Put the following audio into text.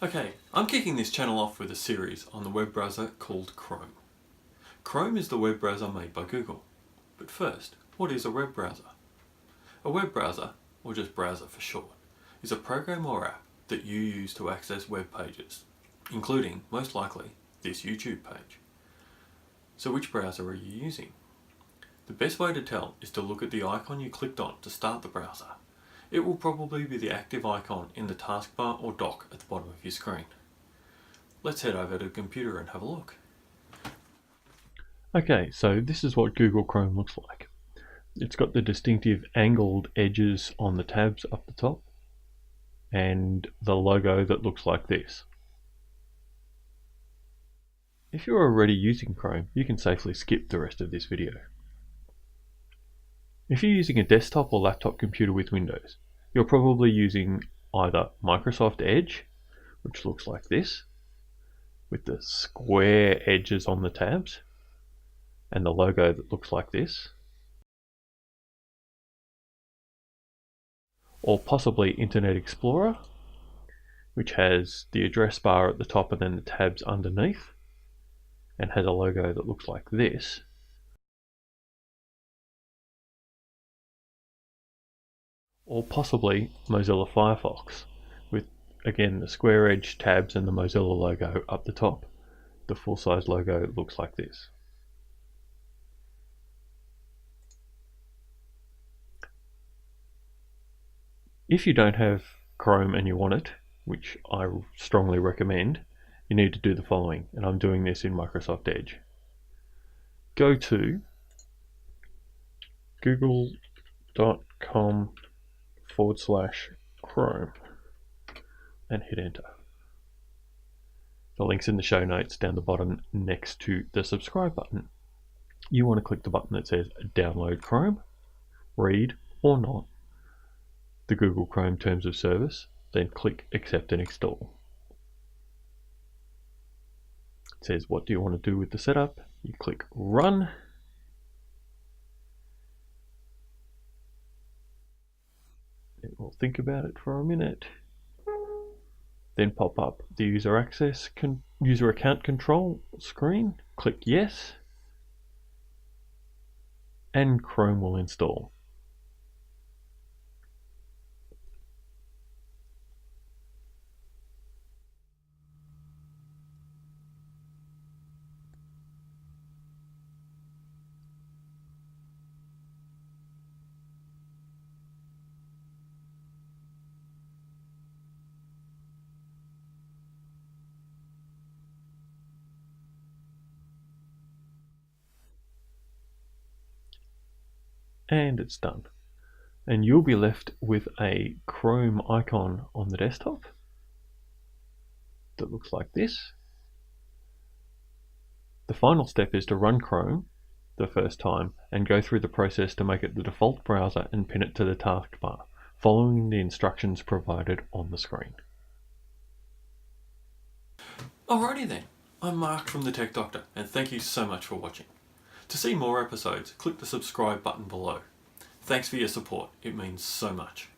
Okay, I'm kicking this channel off with a series on the web browser called Chrome. Chrome is the web browser made by Google. But first, what is a web browser? A web browser, or just browser for short, is a program or app that you use to access web pages, including, most likely, this YouTube page. So which browser are you using? The best way to tell is to look at the icon you clicked on to start the browser. It will probably be the active icon in the taskbar or dock at the bottom of your screen. Let's head over to the computer and have a look. Okay, so this is what Google Chrome looks like. It's got the distinctive angled edges on the tabs up the top and the logo that looks like this. If you're already using Chrome, you can safely skip the rest of this video. If you're using a desktop or laptop computer with Windows, you're probably using either Microsoft Edge, which looks like this, with the square edges on the tabs, and the logo that looks like this, or possibly Internet Explorer, which has the address bar at the top and then the tabs underneath, and has a logo that looks like this. Or possibly Mozilla Firefox, with again the square edge tabs and the Mozilla logo up the top. The full-size logo looks like this. If you don't have Chrome and you want it, which I strongly recommend, you need to do the following, and I'm doing this in Microsoft Edge. Go to google.com/Chrome and hit enter. The link's in the show notes down the bottom next to the subscribe button. You want to click the button that says download Chrome, read or not the Google Chrome Terms of Service, then click accept and install. It says what do you want to do with the setup? You click run. It will think about it for a minute. Then pop up the user account control screen. Click yes, and Chrome will install. And it's done. And you'll be left with a Chrome icon on the desktop that looks like this. The final step is to run Chrome the first time and go through the process to make it the default browser and pin it to the taskbar, following the instructions provided on the screen. Alrighty then, I'm Mark from the Tech Doctor, and thank you so much for watching. To see more episodes, click the subscribe button below. Thanks for your support, it means so much.